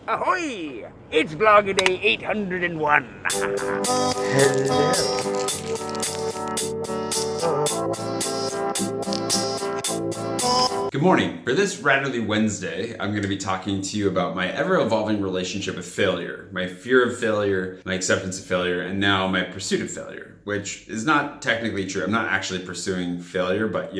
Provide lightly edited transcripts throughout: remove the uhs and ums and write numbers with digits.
Ahoy! It's Vlogger Day 801. Good morning. For this Ratterly Wednesday, I'm going to be talking to you about my ever-evolving relationship with failure, my fear of failure, my acceptance of failure, and now my pursuit of failure, which is not technically true. I'm not actually pursuing failure, but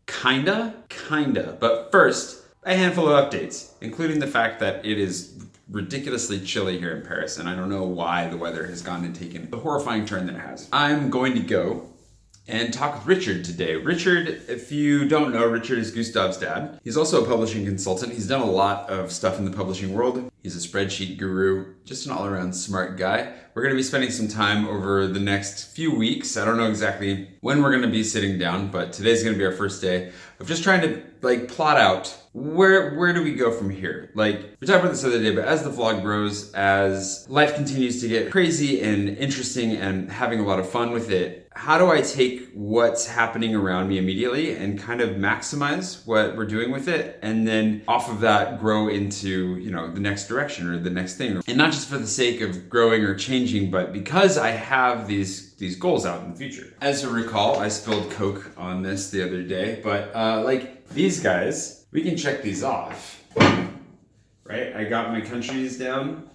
kinda. But first, a handful of updates, including the fact that it is ridiculously chilly here in Paris, and I don't know why the weather has gone and taken the horrifying turn that it has. I'm going to go and talk with Richard today. Richard, if you don't know, Richard is Gustav's dad. He's also a publishing consultant. He's done a lot of stuff in the publishing world. He's a spreadsheet guru, just an all-around smart guy. We're gonna be spending some time over the next few weeks. I don't know exactly when we're gonna be sitting down, but today's gonna be our first day of just trying to plot out where do we go from here? We talked about this the other day, but as the vlog grows, as life continues to get crazy and interesting and having a lot of fun with it, how do I take what's happening around me immediately and kind of maximize what we're doing with it, and then off of that grow into, the next direction or the next thing? And not just for the sake of growing or changing, but because I have these goals out in the future. As you recall, I spilled Coke on this the other day, but these guys, we can check these off, right? I got my countries down,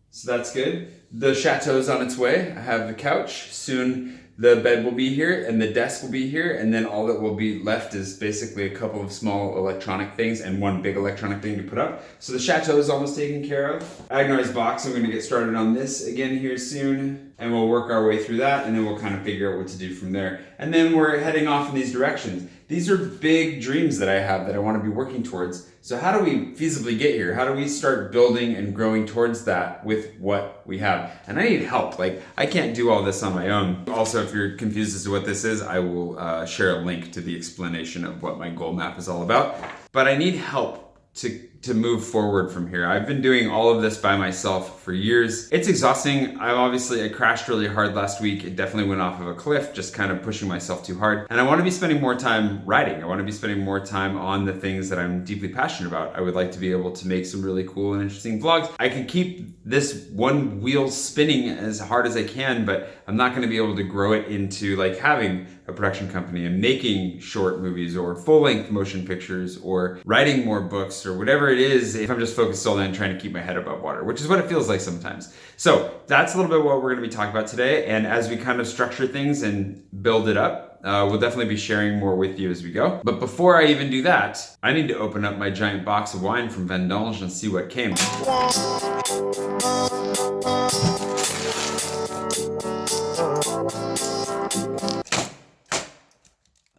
so that's good. The chateau's on its way. I have the couch. Soon the bed will be here and the desk will be here, and then all that will be left is basically a couple of small electronic things and one big electronic thing to put up. So the chateau is almost taken care of. Agnar's box, I'm going to get started on this again here soon, and we'll work our way through that, and then we'll kind of figure out what to do from there. And then we're heading off in these directions. These are big dreams that I have that I want to be working towards. So how do we feasibly get here? How do we start building and growing towards that with what we have? And I need help. I can't do all this on my own. Also, if you're confused as to what this is, I will share a link to the explanation of what my goal map is all about. But I need help to move forward from here. I've been doing all of this by myself for years. It's exhausting. I crashed really hard last week. It definitely went off of a cliff, just kind of pushing myself too hard. And I want to be spending more time writing. I want to be spending more time on the things that I'm deeply passionate about. I would like to be able to make some really cool and interesting vlogs. I can keep this one wheel spinning as hard as I can, but I'm not going to be able to grow it into having a production company and making short movies or full-length motion pictures or writing more books or whatever it is if I'm just focused solely on trying to keep my head above water, which is what it feels like sometimes. So that's a little bit what we're going to be talking about today. And as we kind of structure things and build it up, we'll definitely be sharing more with you as we go. But before I even do that, I need to open up my giant box of wine from Vendange and see what came.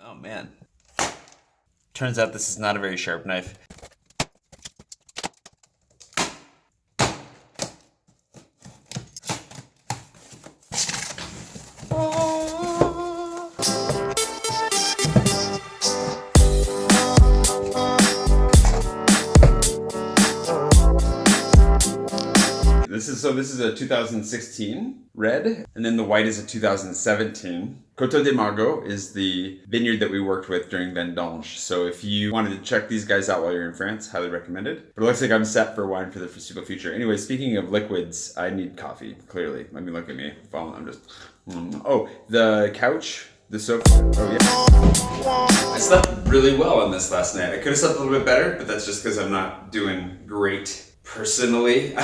Oh man. Turns out this is not a very sharp knife. This is a 2016 red, and then the white is a 2017. Coteau de Margaux is the vineyard that we worked with during Vendange. So if you wanted to check these guys out while you're in France, highly recommended. But it looks like I'm set for wine for the foreseeable future. Anyway, speaking of liquids, I need coffee, clearly. I mean, look at me. I'm just... Oh, the couch, the sofa. Oh, yeah. I slept really well on this last night. I could have slept a little bit better, but that's just because I'm not doing great personally.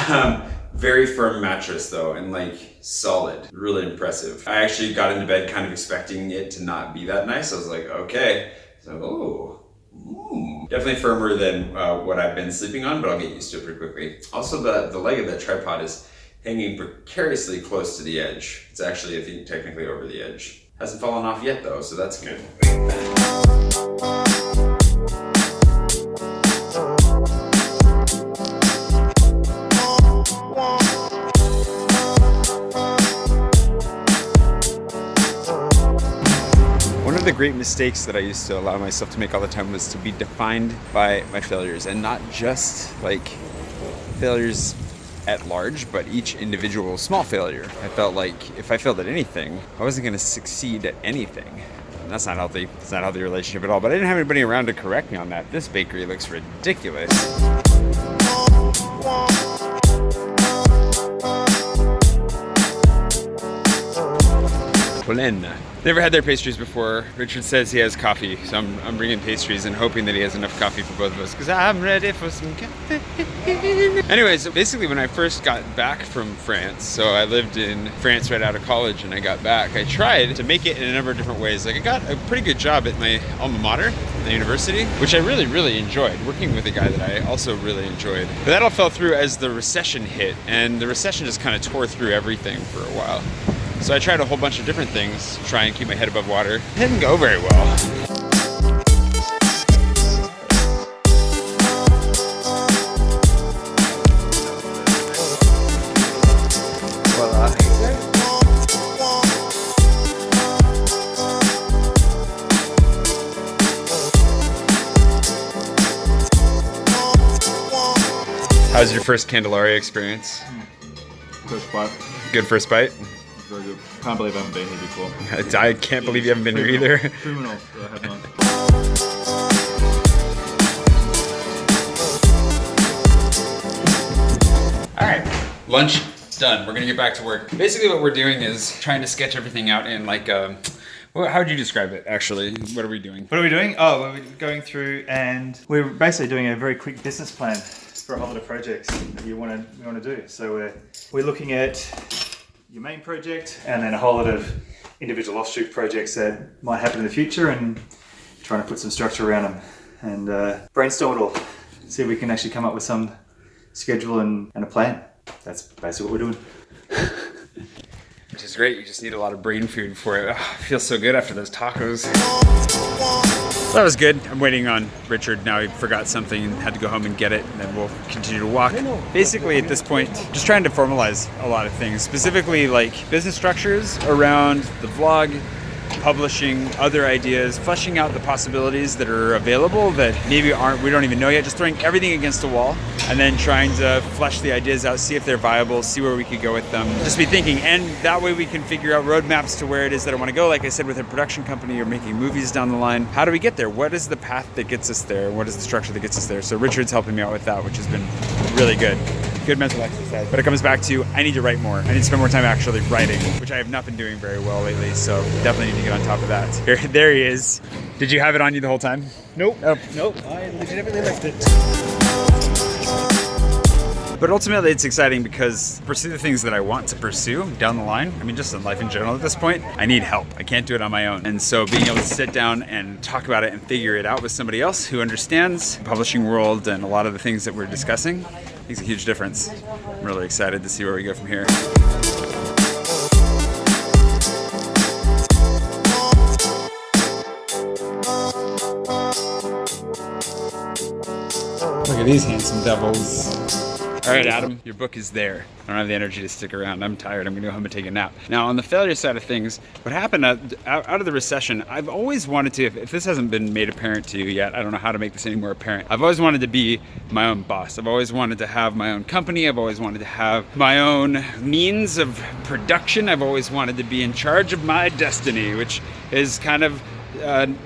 Very firm mattress though, and solid, really impressive. I actually got into bed kind of expecting it to not be that nice. I was like, okay, so definitely firmer than what I've been sleeping on, but I'll get used to it pretty quickly. Also, the leg of that tripod is hanging precariously close to the edge. It's actually, I think, technically over the edge. Hasn't fallen off yet though, so that's good. One of the great mistakes that I used to allow myself to make all the time was to be defined by my failures, and not just failures at large, but each individual small failure. I felt like if I failed at anything, I wasn't going to succeed at anything. And that's not healthy. It's not a healthy relationship at all. But I didn't have anybody around to correct me on that. This bakery looks ridiculous. Pullman. Never had their pastries before. Richard says he has coffee, so I'm bringing pastries and hoping that he has enough coffee for both of us because I'm ready for some coffee. Anyways, basically when I first got back from France, so I lived in France right out of college and I got back, I tried to make it in a number of different ways. Like I got a pretty good job at my alma mater, the university, which I really, really enjoyed, working with a guy that I also really enjoyed. But that all fell through as the recession hit, and the recession just kind of tore through everything for a while. So I tried a whole bunch of different things to try and keep my head above water. It didn't go very well. Voila. How's your first Candelaria experience? First bite. Good first bite? Very good. Can't believe I haven't been here before. I can't believe you haven't been here either. Criminal that I have not. All right, lunch done. We're gonna get back to work. Basically what we're doing is trying to sketch everything out in like how would you describe it actually? What are we doing? What are we doing? Oh, we're going through and we're basically doing a very quick business plan for a whole lot of projects that you want to do. So we're looking at your main project and then a whole lot of individual offshoot projects that might happen in the future and trying to put some structure around them and brainstorm it all. See if we can actually come up with some schedule and a plan. That's basically what we're doing. Which is great. You just need a lot of brain food for it. Oh, it feels so good after those tacos. That was good. I'm waiting on Richard. Now he forgot something and had to go home and get it, and then we'll continue to walk. Basically, at this point, just trying to formalize a lot of things, specifically like business structures around the vlog, publishing other ideas, fleshing out the possibilities that are available that maybe we don't even know yet, just throwing everything against a wall and then trying to flesh the ideas out, see if they're viable, see where we could go with them. Just be thinking, and that way we can figure out roadmaps to where it is that I want to go. Like I said, with a production company or making movies down the line, how do we get there? What is the path that gets us there? What is the structure that gets us there? So Richard's helping me out with that, which has been really good. Good mental exercise. But it comes back to, I need to write more. I need to spend more time actually writing, which I have not been doing very well lately, so definitely need to get on top of that. There he is. Did you have it on you the whole time? Nope. Oh. Nope. I legitimately left it. But ultimately it's exciting because pursue the things that I want to pursue down the line. I mean, just in life in general at this point, I need help. I can't do it on my own. And so being able to sit down and talk about it and figure it out with somebody else who understands the publishing world and a lot of the things that we're discussing makes a huge difference. I'm really excited to see where we go from here. Look at these handsome devils. All right, Adam, your book is there. I don't have the energy to stick around. I'm tired. I'm gonna go home and take a nap. Now, on the failure side of things, what happened out of the recession, I've always wanted to, if this hasn't been made apparent to you yet, I don't know how to make this any more apparent. I've always wanted to be my own boss. I've always wanted to have my own company. I've always wanted to have my own means of production. I've always wanted to be in charge of my destiny, which is kind of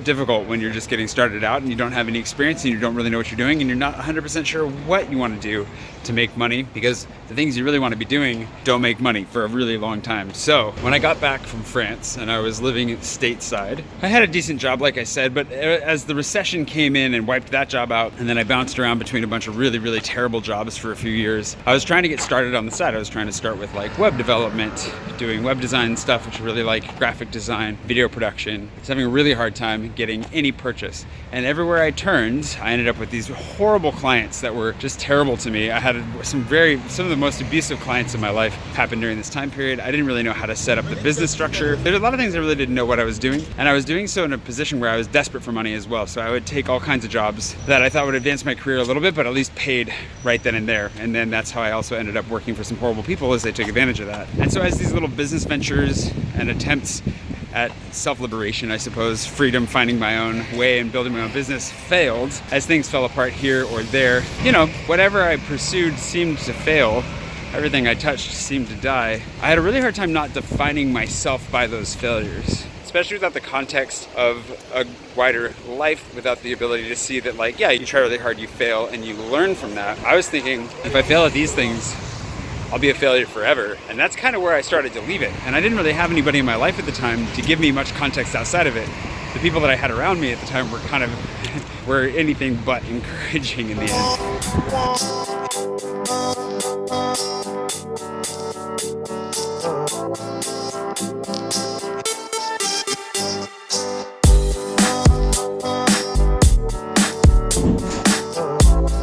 difficult when you're just getting started out and you don't have any experience and you don't really know what you're doing and you're not 100% sure what you want to do to make money, because the things you really want to be doing don't make money for a really long time. So when I got back from France and I was living stateside, I had a decent job, like I said, but as the recession came in and wiped that job out, and then I bounced around between a bunch of really, really terrible jobs for a few years, I was trying to get started on the side. I was trying to start with like web development, doing web design stuff, which I really like, graphic design, video production. I was having a really hard time getting any purchase. And everywhere I turned, I ended up with these horrible clients that were just terrible to me. I had some of the most abusive clients in my life happened during this time period. I didn't really know how to set up the business structure. There's a lot of things I really didn't know what I was doing. And I was doing so in a position where I was desperate for money as well. So I would take all kinds of jobs that I thought would advance my career a little bit, but at least paid right then and there. And then that's how I also ended up working for some horrible people, as they took advantage of that. And so as these little business ventures and attempts at self-liberation, I suppose, freedom, finding my own way and building my own business failed, as things fell apart here or there, you know, whatever I pursued seemed to fail. Everything I touched seemed to die. I had a really hard time not defining myself by those failures, especially without the context of a wider life, without the ability to see that, like, yeah, you try really hard, you fail, and you learn from that. I was thinking, if I fail at these things, I'll be a failure forever. And that's kind of where I started to leave it. And I didn't really have anybody in my life at the time to give me much context outside of it. The people that I had around me at the time were kind of were anything but encouraging in the end.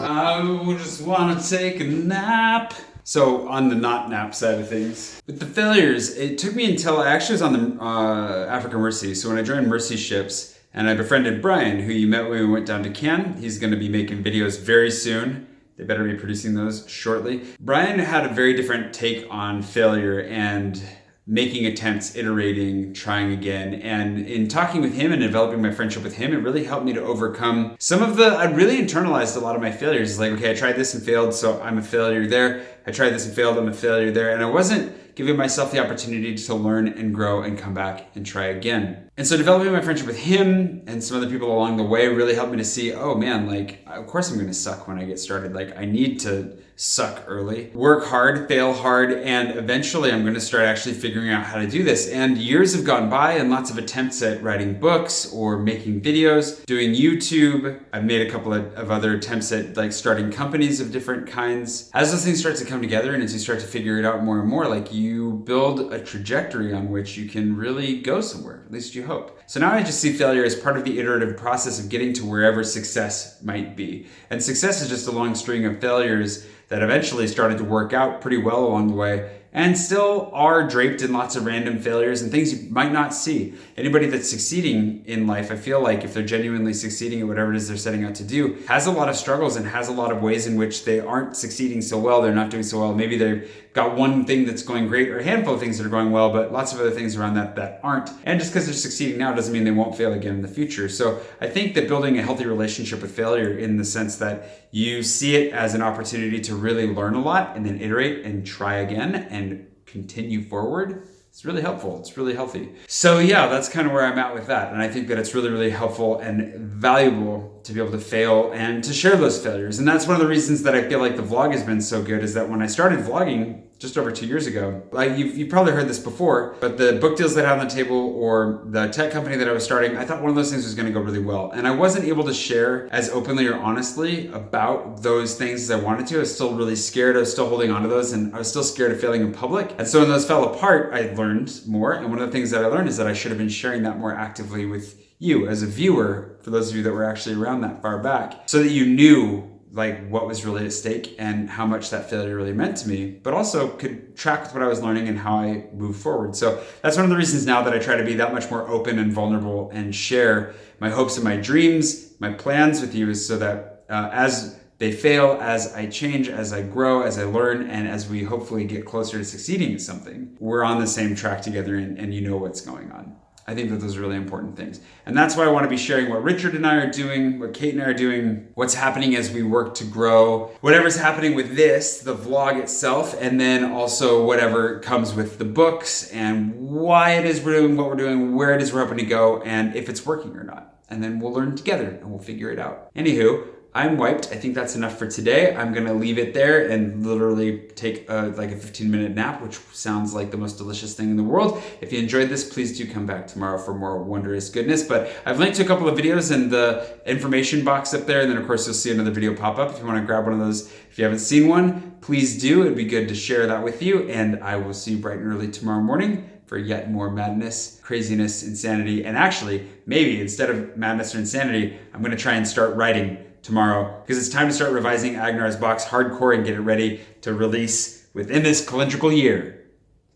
I just want to take a nap. So on the not nap side of things, with the failures, it took me until I actually was on the African Mercy. So when I joined Mercy Ships and I befriended Brian, who you met when we went down to Cannes, he's going to be making videos very soon. They better be producing those shortly. Brian had a very different take on failure and making attempts, iterating, trying again. And in talking with him and developing my friendship with him, it really helped me to overcome some of I really internalized a lot of my failures. It's like, okay, I tried this and failed, so I'm a failure there. I tried this and failed, I'm a failure there. And I wasn't giving myself the opportunity to learn and grow and come back and try again. And so developing my friendship with him and some other people along the way really helped me to see, oh man, like, of course I'm gonna suck when I get started. Like, I need to suck early, work hard, fail hard, and eventually I'm gonna start actually figuring out how to do this. And years have gone by and lots of attempts at writing books or making videos, doing YouTube. I've made a couple of other attempts at like starting companies of different kinds. As those things start to come together and as you start to figure it out more and more, like you build a trajectory on which you can really go somewhere, at least you hope. So now I just see failure as part of the iterative process of getting to wherever success might be. And success is just a long string of failures that eventually started to work out pretty well along the way and still are draped in lots of random failures and things you might not see. Anybody that's succeeding in life, I feel like if they're genuinely succeeding at whatever it is they're setting out to do, has a lot of struggles and has a lot of ways in which they aren't succeeding so well, they're not doing so well. Maybe they've got one thing that's going great or a handful of things that are going well, but lots of other things around that aren't. And just because they're succeeding now doesn't mean they won't fail again in the future. So I think that building a healthy relationship with failure in the sense that you see it as an opportunity to really learn a lot and then iterate and try again and continue forward, it's really helpful. It's really healthy. So yeah, that's kind of where I'm at with that. And I think that it's really, really helpful and valuable to be able to fail and to share those failures. And that's one of the reasons that I feel like the vlog has been so good is that when I started vlogging just over 2 years ago, like you've probably heard this before, but the book deals that I had on the table or the tech company that I was starting, I thought one of those things was going to go really well. And I wasn't able to share as openly or honestly about those things as I wanted to. I was still really scared. I was still holding on to those and I was still scared of failing in public. And so when those fell apart, I learned more. And one of the things that I learned is that I should have been sharing that more actively with you as a viewer, for those of you that were actually around that far back, so that you knew like what was really at stake and how much that failure really meant to me, but also could track with what I was learning and how I move forward. So that's one of the reasons now that I try to be that much more open and vulnerable and share my hopes and my dreams, my plans with you, is so that as they fail, as I change, as I grow, as I learn, and as we hopefully get closer to succeeding at something, we're on the same track together and you know what's going on. I think that those are really important things. And that's why I want to be sharing what Richard and I are doing, what Kate and I are doing, what's happening as we work to grow, whatever's happening with this, the vlog itself, and then also whatever comes with the books and why it is we're doing what we're doing, where it is we're hoping to go, and if it's working or not. And then we'll learn together and we'll figure it out. Anywho, I'm wiped. I think that's enough for today. I'm gonna leave it there and literally take like a 15-minute nap, which sounds like the most delicious thing in the world. If you enjoyed this, please do come back tomorrow for more wondrous goodness. But I've linked to a couple of videos in the information box up there. And then of course you'll see another video pop up. If you wanna grab one of those, if you haven't seen one, please do. It'd be good to share that with you. And I will see you bright and early tomorrow morning for yet more madness, craziness, insanity. And actually, maybe instead of madness or insanity, I'm gonna try and start writing tomorrow, because it's time to start revising Agnar's box hardcore and get it ready to release within this calendrical year,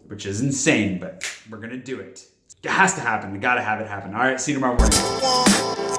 which is insane, but we're gonna do it. It has to happen. We gotta have it happen. All right, see you tomorrow morning.